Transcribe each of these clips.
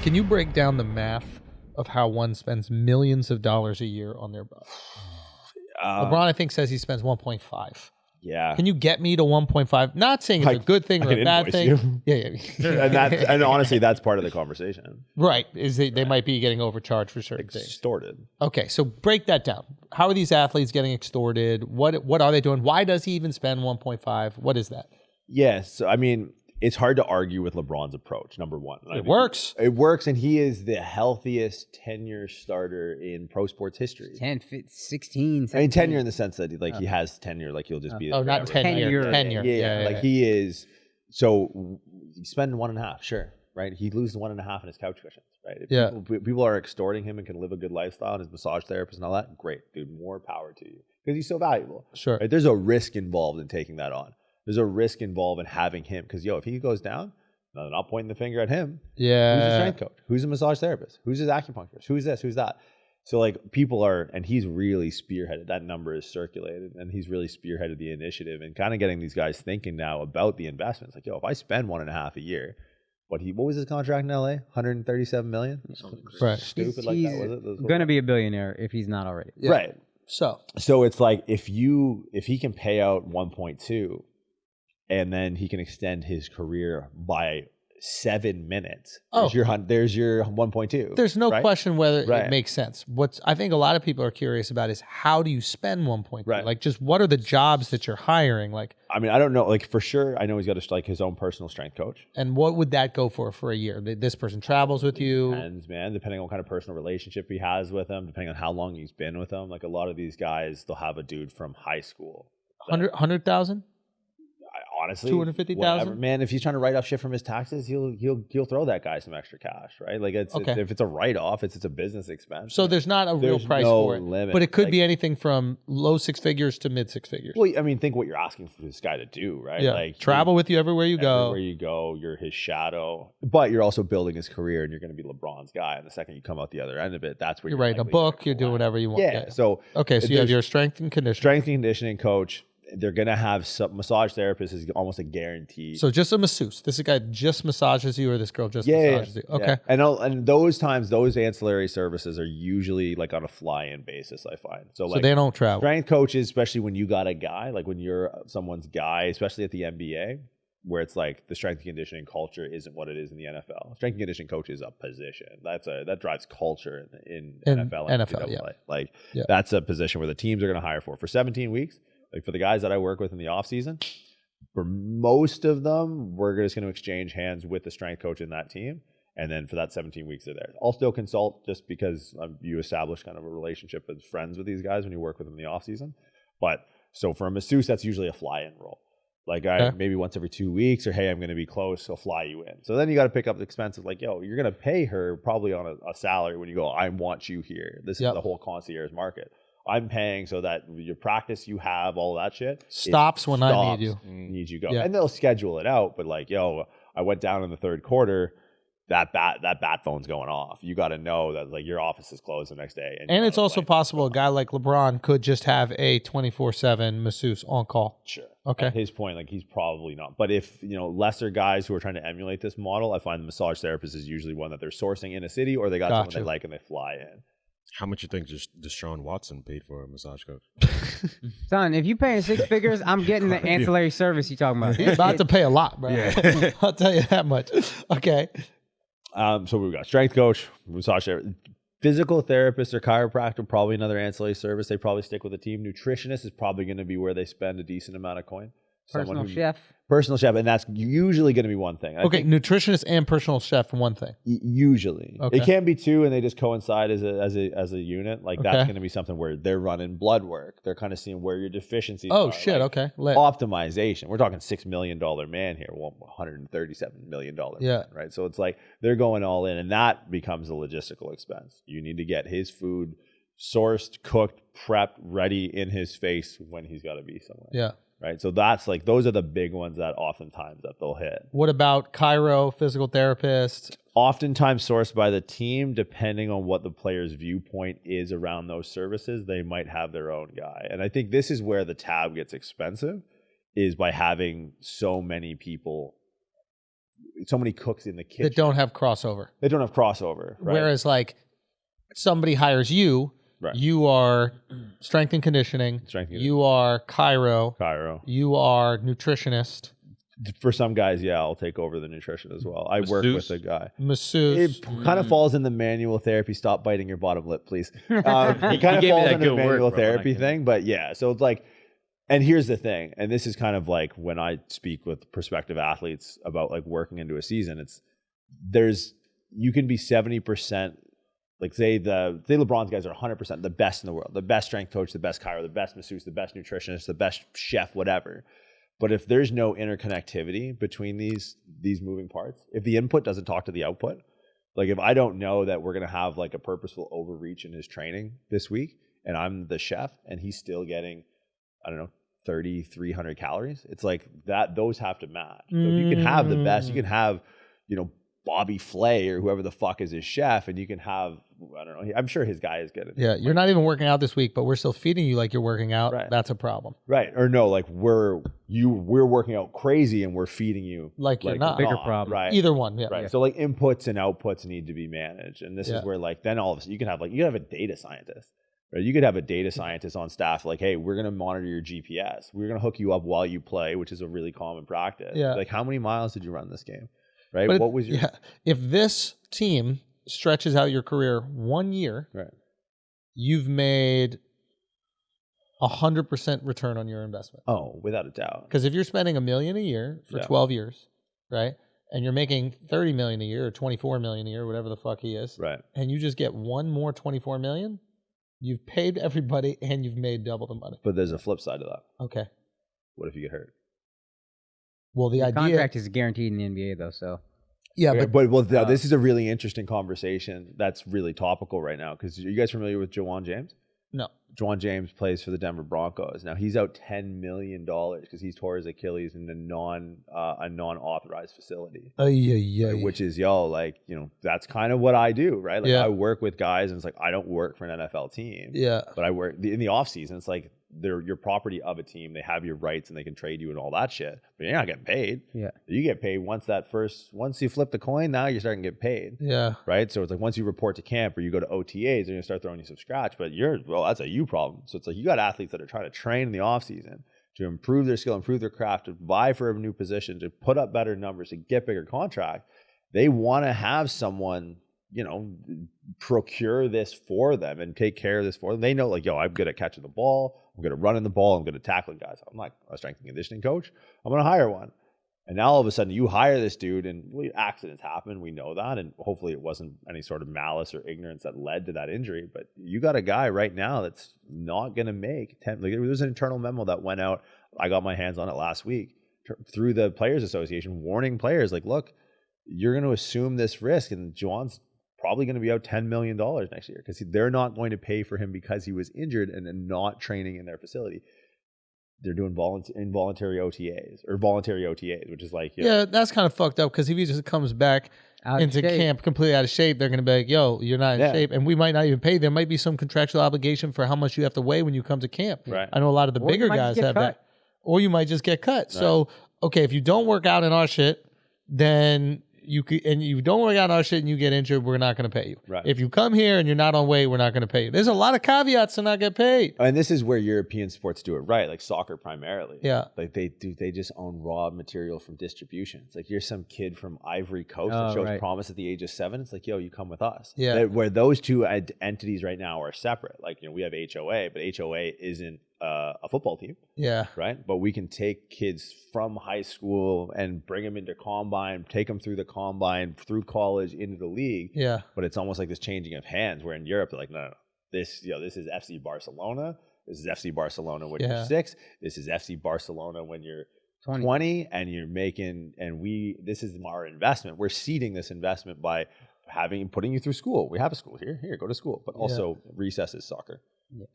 Can you break down the math of how one spends millions of dollars a year on their body? LeBron, I think, says he spends 1.5. Yeah. Can you get me to 1.5? Not saying it's a good thing or a bad thing. Yeah. and honestly, that's part of the conversation. Right. Is they might be getting overcharged for certain things. Extorted. Okay, so break that down. How are these athletes getting extorted? What are they doing? Why does he even spend 1.5? What is that? Yes. I mean, it's hard to argue with LeBron's approach, number one. It works. It works, and he is the healthiest tenure starter in pro sports history. 10, 15, 16, 17. I mean, tenure in the sense that he has tenure, like he'll just be there not forever. tenure. Yeah. He is. So you spend 1.5, sure, right? He loses 1.5 in his couch cushions, right? If people are extorting him and can live a good lifestyle and his massage therapist and all that, great, dude, more power to you because he's so valuable. Sure. Right? There's a risk involved in taking that on. There's a risk involved in having him because, if he goes down, they're not pointing the finger at him. Yeah. Who's a strength coach? Who's a massage therapist? Who's his acupuncturist? Who's this? Who's that? So people are, and he's really spearheaded. That number is circulated, and he's really spearheaded the initiative and kind of getting these guys thinking now about the investments. Like, if I spend 1.5 a year, what was his contract in LA? 137 million? Right. Stupid like that, was it? He's going to be a billionaire if he's not already. Yeah. Right. So it's like if he can pay out 1.2. And then he can extend his career by 7 minutes. There's your 1.2. There's no question whether Right. it makes sense. What I think a lot of people are curious about is how do you spend 1.2? Right. Like, just what are the jobs that you're hiring? Like, I mean, I don't know. Like, for sure, I know he's got his own personal strength coach. and what would that go for a year? This person travels with you. Depends, man. Depending on what kind of personal relationship he has with him, depending on how long he's been with him. Like, a lot of these guys, they'll have a dude from high school. 100,000? Honestly, 250,000. Man, if he's trying to write off shit from his taxes, he'll throw that guy some extra cash, right? Like if it's a write off, it's a business expense. So there's not a real price for it, limit. But it could be anything from low six figures to mid six figures. Well, I mean, think what you're asking for this guy to do, right? Yeah, like travel with you everywhere you go. Everywhere you go, you're his shadow, but you're also building his career, and you're going to be LeBron's guy. And the second you come out the other end of it, that's where you're writing a book. You're doing whatever you want. Yeah. So okay, so you have your strength and conditioning coach. They're going to have some massage therapists is almost a guarantee. So just a masseuse. This guy just massages you or this girl just massages you. Okay. Yeah. And those times, those ancillary services are usually like on a fly-in basis, I find. So they don't travel. Strength coaches, especially when you got a guy, like when you're someone's guy, especially at the NBA, where it's like the strength and conditioning culture isn't what it is in the NFL. Strength and conditioning coach is a position. That drives culture in NFL. NFL, That's a position where the teams are going to hire for 17 weeks. Like for the guys that I work with in the off season, for most of them, we're just going to exchange hands with the strength coach in that team. And then for that 17 weeks, they're there. I'll still consult just because you establish kind of a relationship as friends with these guys when you work with them in the off season. But so for a masseuse, that's usually a fly-in role. Like maybe once every 2 weeks, or hey, I'm going to be close, I'll fly you in. So then you got to pick up the expenses. Like, you're going to pay her probably on a salary when you go, I want you here. This is the whole concierge market. I'm paying so that your practice you have, all that shit stops when I need you. Need you go. Yeah. And they'll schedule it out, but like, I went down in the third quarter, that bat phone's going off. You got to know that like your office is closed the next day. And it's also possible a guy like LeBron could just have a 24/7 masseuse on call. Sure. Okay. At his point, like he's probably not. But if, lesser guys who are trying to emulate this model, I find the massage therapist is usually one that they're sourcing in a city, or they got someone they like and they fly in. How much you think just Deshaun Watson paid for a massage coach? Son, if you paying 6 figures, I'm getting the ancillary service you talking about. He's about to pay a lot, bro. Yeah. I'll tell you that much. Okay. So we've got strength coach, massage therapist, physical therapist or chiropractor, probably another ancillary service. They probably stick with the team. Nutritionist is probably going to be where they spend a decent amount of coin. Personal chef, and that's usually going to be one thing. Okay, nutritionist and personal chef, one thing. Usually, okay. It can't be two, and they just coincide as a unit. Like that's going to be something where they're running blood work. They're kind of seeing where your deficiencies are. Oh shit! Like okay, optimization. We're talking $6 million man here, $137 million man, right? So it's like they're going all in, and that becomes a logistical expense. You need to get his food sourced, cooked, prepped, ready in his face when he's got to be somewhere. Yeah. Right. So that's like, those are the big ones that oftentimes that they'll hit. What about chiro, physical therapist? Oftentimes sourced by the team, depending on what the player's viewpoint is around those services, they might have their own guy. And I think this is where the tab gets expensive, is by having so many people so many cooks in the kitchen that don't have crossover. They don't have crossover. Right? Whereas like somebody hires you, Right. you are strength and conditioning. You are chiro. You are nutritionist. For some guys, yeah, I'll take over the nutrition as well. I work with a guy. Masseuse. It kind of falls in the manual therapy. Stop biting your bottom lip, please. It kind of falls in the manual therapy thing. But yeah, so it's like, and here's the thing, and this is kind of like when I speak with prospective athletes about like working into a season, you can be 70%. Like say LeBron's guys are 100% the best in the world, the best strength coach, the best chiro, the best masseuse, the best nutritionist, the best chef, whatever. But if there's no interconnectivity between these moving parts, if the input doesn't talk to the output, like if I don't know that we're going to have like a purposeful overreach in his training this week and I'm the chef and he's still getting, I don't know, 300 calories, it's like that, those have to match. So if you can have the best, you can have, Bobby Flay or whoever the fuck is his chef, and you can have, I don't know, I'm sure his guy is good. Yeah, you're not even working out this week, but we're still feeding you like you're working out. Right. That's a problem. Right. Or no, like we're working out crazy and we're feeding you like you're not. Bigger problem. Right. Either one. Yeah. Right. Yeah. So like inputs and outputs need to be managed. And this is where like then all of a sudden you can have a data scientist. Right? You could have a data scientist on staff like, hey, we're going to monitor your GPS. We're going to hook you up while you play, which is a really common practice. Yeah. Like how many miles did you run this game? Right. But what was your if this team stretches out your career 1 year, right, you've made 100% return on your investment. Oh, without a doubt. Because if you're spending $1 million a year for 12 years, right, and you're making $30 million a year or $24 million a year, whatever the fuck he is, right, and you just get one more $24 million, you've paid everybody and you've made double the money. But there's a flip side to that. Okay. What if you get hurt? Well, the idea contract is guaranteed in the NBA though, so. Yeah, but this is a really interesting conversation that's really topical right now because are you guys familiar with Juwan James? No. Juwan James plays for the Denver Broncos. Now he's out $10 million because he's tore his Achilles in a non-authorized facility. Which is that's kind of what I do, right? Like I work with guys and it's like I don't work for an NFL team. Yeah. But I work in the off season. It's like they're your property of a team. They have your rights and they can trade you and all that shit. But you're not getting paid. Yeah. You get paid once you flip the coin, now you're starting to get paid. Yeah. Right? So it's like once you report to camp or you go to OTAs, they're going to start throwing you some scratch. But that's a you problem. So it's like you got athletes that are trying to train in the off season to improve their skill, improve their craft, to vie for a new position, to put up better numbers, to get bigger contract. They want to have someone, procure this for them and take care of this for them. They know like, I'm good at catching the ball. I'm good at running the ball. I'm good at tackling guys. I'm not a strength and conditioning coach. I'm going to hire one. And now all of a sudden you hire this dude and accidents happen. We know that. And hopefully it wasn't any sort of malice or ignorance that led to that injury. But you got a guy right now that's not going to make 10. Like, there was an internal memo that went out. I got my hands on it last week through the Players Association warning players like, look, you're going to assume this risk. And Juwan's probably going to be out $10 million next year because they're not going to pay for him because he was injured and not training in their facility. They're doing involuntary OTAs or voluntary OTAs, which is like, yeah, that's kind of fucked up because if he just comes back into camp completely out of shape, they're going to be like, yo, you're not in shape. And we might not even pay. There might be some contractual obligation for how much you have to weigh when you come to camp. Right. I know a lot of the bigger guys have that. Or you might just get cut. Right. So, okay, if you don't work out in our shit, then you don't work out in our shit and you get injured, we're not going to pay you. Right. If you come here and you're not on weight, we're not going to pay you. There's a lot of caveats to not get paid. And this is where European sports do it right, like soccer primarily. Yeah. Like they just own raw material from distribution. It's like you're some kid from Ivory Coast that shows promise at the age of 7. It's like, yo, you come with us. Yeah. Where those two entities right now are separate. Like, we have HOA, but HOA isn't a football team. Yeah. Right. But we can take kids from high school and bring them into combine, take them through the combine, through college, into the league. Yeah. But it's almost like this changing of hands where in Europe, they're like, no. This is FC Barcelona. This is FC Barcelona when you're 6. This is FC Barcelona when you're 20 and you're making, this is our investment. We're seeding this investment by putting you through school. We have a school here, go to school, but also recess is soccer.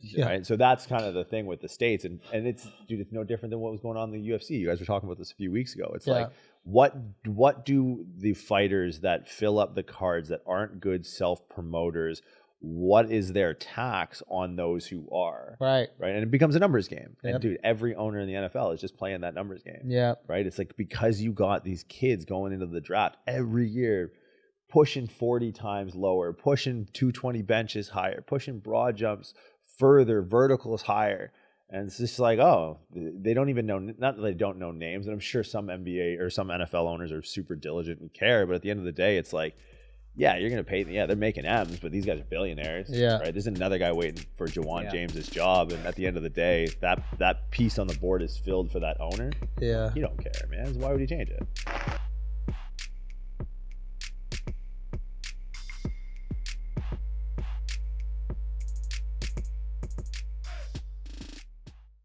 Yeah. Right. So that's kind of the thing with the States. And it's no different than what was going on in the UFC. You guys were talking about this a few weeks ago. It's like, what do the fighters that fill up the cards that aren't good self-promoters what is their tax on those who are? Right. Right. And it becomes a numbers game. Yep. And dude, every owner in the NFL is just playing that numbers game. Yeah. Right. It's like because you got these kids going into the draft every year, pushing 40 times lower, pushing 220 benches higher, pushing broad jumps further, verticals higher. And it's just like, oh, they don't even know, not that they don't know names. And I'm sure some NBA or some NFL owners are super diligent and care. But at the end of the day, it's like, yeah, you're going to pay. Yeah, they're making M's, but these guys are billionaires. Yeah. Right. There's another guy waiting for Jawan James's job. And at the end of the day, that piece on the board is filled for that owner. Yeah. He don't care, man. So why would he change it?